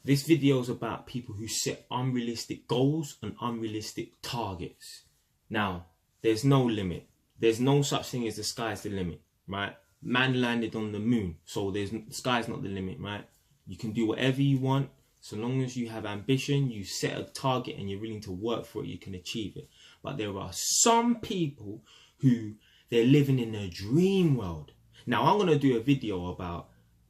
This video is about people who set unrealistic goals and unrealistic targets. Now, there's no limit. There's no such thing as the sky's the limit, right? Man landed on the moon, so the sky's not the limit, right? You can do whatever you want. So long as you have ambition, you set a target and you're willing to work for it, you can achieve it. But there are some people who they're living in a dream world. Now, I'm going to do a video about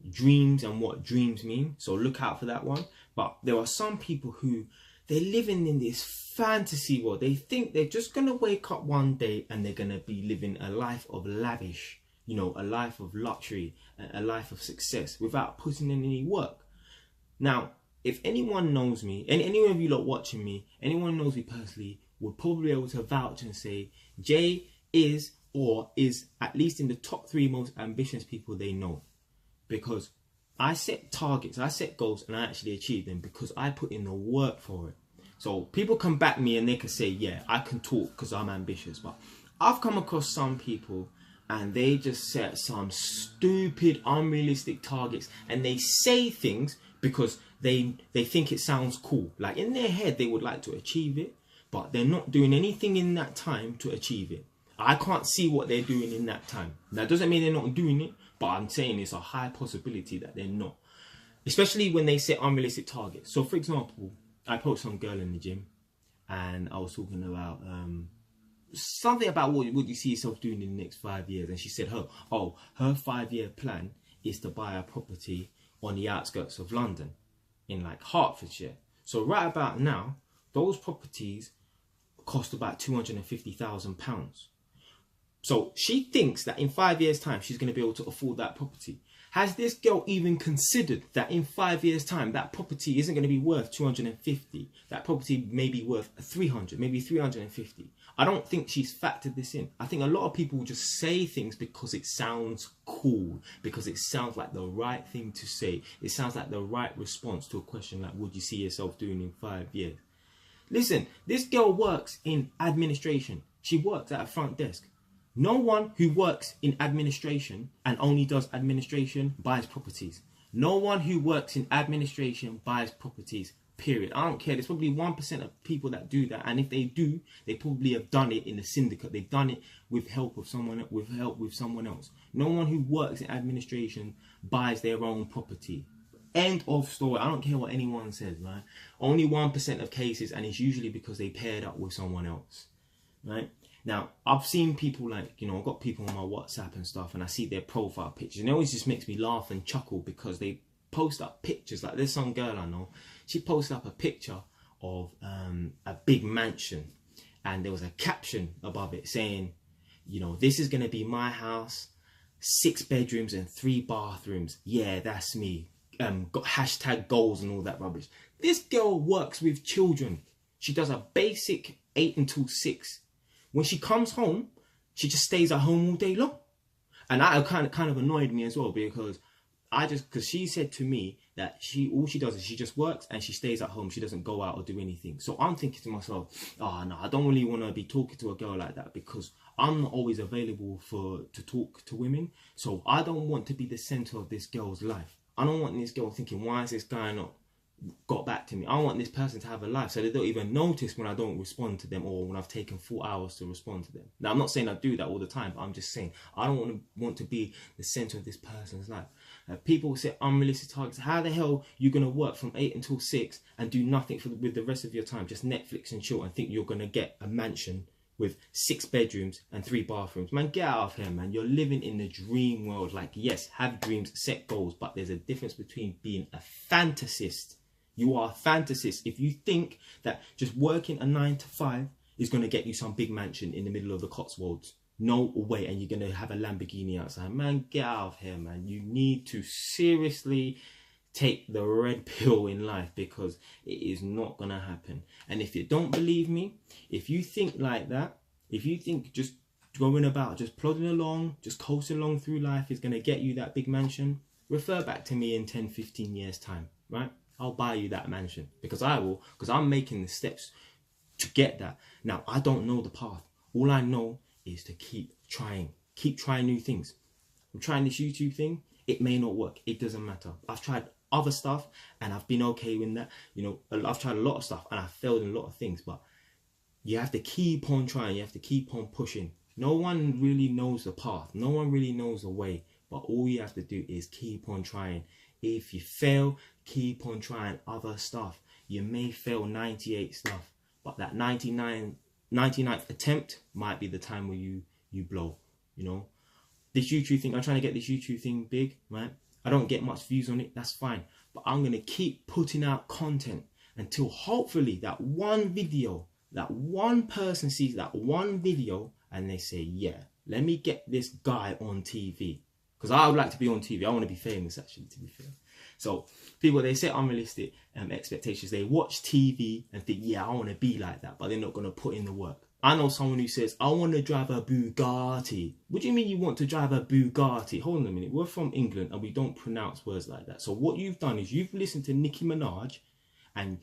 dreams and what dreams mean, so look out for that one. But there are some people who they're living in this fantasy world. They think they're just going to wake up one day and they're going to be living a life of lavish, you know, a life of luxury, a life of success without putting in any work. Now, if anyone knows me, and any of you lot watching me, anyone knows me personally, would probably be able to vouch and say Jay is at least in the top 3 most ambitious people they know. Because I set targets, I set goals, and I actually achieve them because I put in the work for it. So people come back me and they can say, yeah, I can talk because I'm ambitious. But I've come across some people and they just set some stupid, unrealistic targets, and they say things because they think it sounds cool. Like in their head, they would like to achieve it, but they're not doing anything in that time to achieve it. I can't see what they're doing in that time. That doesn't mean they're not doing it, but I'm saying it's a high possibility that they're not. Especially when they set unrealistic targets. So for example, I approached some girl in the gym and I was talking about something about what you see yourself doing in the next 5 years. And she said, her 5-year plan is to buy a property on the outskirts of London in like Hertfordshire. So right about now, those properties cost about £250,000. So she thinks that in 5 years' time, she's going to be able to afford that property. Has this girl even considered that in 5 years' time, that property isn't going to be worth 250? That property may be worth 300, maybe 350. I don't think she's factored this in. I think a lot of people just say things because it sounds cool, because it sounds like the right thing to say. It sounds like the right response to a question like, would you see yourself doing in 5 years? Listen, this girl works in administration. She works at a front desk. No one who works in administration and only does administration buys properties. No one who works in administration buys properties, period. I don't care. There's probably 1% of people that do that. And if they do, they probably have done it in a syndicate. They've done it with help of someone, with someone else. No one who works in administration buys their own property. End of story. I don't care what anyone says, right? Only 1% of cases, and it's usually because they paired up with someone else, right? Now, I've seen people like, you know, I've got people on my WhatsApp and stuff, and I see their profile pictures, and it always just makes me laugh and chuckle because they post up pictures. Like there's some girl I know, she posted up a picture of a big mansion, and there was a caption above it saying, you know, this is going to be my house, 6 bedrooms and 3 bathrooms. Yeah, that's me. Got hashtag goals and all that rubbish. This girl works with children. She does a basic 8 until 6. When she comes home, she just stays at home all day long. And that kind of annoyed me as well, because she said to me that all she does is she just works and she stays at home. She doesn't go out or do anything. So I'm thinking to myself, oh no, I don't really want to be talking to a girl like that, because I'm not always available to talk to women. So I don't want to be the center of this girl's life. I don't want this girl thinking, why is this guy not got back to me? I want this person to have a life, so they don't even notice when I don't respond to them, or when I've taken 4 hours to respond to them. Now, I'm not saying I do that all the time, but I'm just saying I don't want to be the center of this person's life. People set unrealistic targets. How the hell are you going to work from 8 until 6 and do nothing with the rest of your time, just Netflix and chill, and think you're going to get a mansion with 6 bedrooms and 3 bathrooms? Man, get out of here, man. You're living in the dream world. Like, yes, have dreams, set goals, but there's a difference between being a fantasist. You are a fantasist if you think that just working a 9 to 5 is going to get you some big mansion in the middle of the Cotswolds. No way. And you're going to have a Lamborghini outside. Man, get out of here, man. You need to seriously take the red pill in life, because it is not going to happen. And if you don't believe me, if you think like that, if you think just going about, just plodding along, just coasting along through life is going to get you that big mansion, refer back to me in 10, 15 years time, right? I'll buy you that mansion, because I will, because I'm making the steps to get that. Now, I don't know the path. All I know is to keep trying new things. I'm trying this YouTube thing. It may not work. It doesn't matter. I've tried other stuff and I've been okay with that. You know, I've tried a lot of stuff and I've failed in a lot of things, but you have to keep on trying. You have to keep on pushing. No one really knows the path. No one really knows the way, but all you have to do is keep on trying. If you fail, keep on trying other stuff. You may fail 98 stuff, but that 99th attempt might be the time where you blow, you know. This YouTube thing, I'm trying to get this YouTube thing big, right? I don't get much views on it, that's fine. But I'm going to keep putting out content until hopefully that one video, that one person sees that one video and they say, yeah, let me get this guy on TV. Because I would like to be on TV. I want to be famous, actually, to be fair. So people, they set unrealistic expectations. They watch TV and think, yeah, I want to be like that, but they're not going to put in the work. I know someone who says, I want to drive a Bugatti. What do you mean you want to drive a Bugatti? Hold on a minute. We're from England and we don't pronounce words like that. So what you've done is you've listened to Nicki Minaj and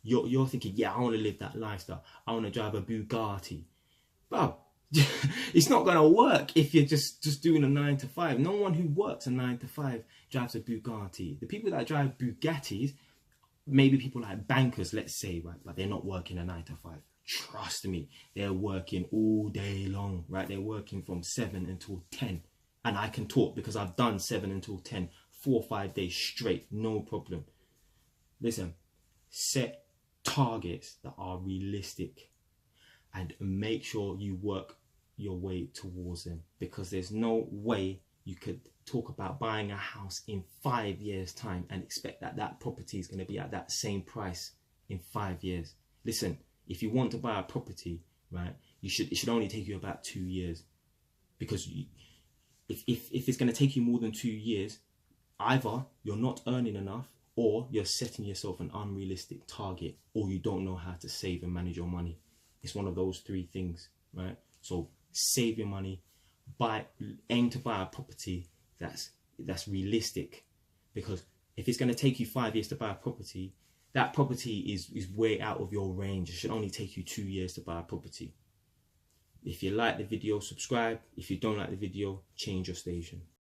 you're thinking, yeah, I want to live that lifestyle. I want to drive a Bugatti. Bro, it's not going to work if you're just doing a 9 to 5. No one who works a 9 to 5 drives a Bugatti. The people that drive Bugattis, maybe people like bankers, let's say, right? But they're not working a 9 to 5. Trust me, they're working all day long, right? They're working from 7 until 10. And I can talk because I've done 7 until 10, 4 or 5 days straight, no problem. Listen, set targets that are realistic and make sure you work your way towards them, because there's no way you could talk about buying a house in 5 years time and expect that that property is going to be at that same price in 5 years. Listen, if you want to buy a property, right, it should only take you about 2 years, because if it's going to take you more than 2 years, either you're not earning enough, or you're setting yourself an unrealistic target, or you don't know how to save and manage your money. It's one of those 3 things, right? So save your money, aim to buy a property that's realistic, because if it's going to take you 5 years to buy a property, that property is way out of your range. It should only take you 2 years to buy a property. If you like the video, subscribe. If you don't like the video, change your station.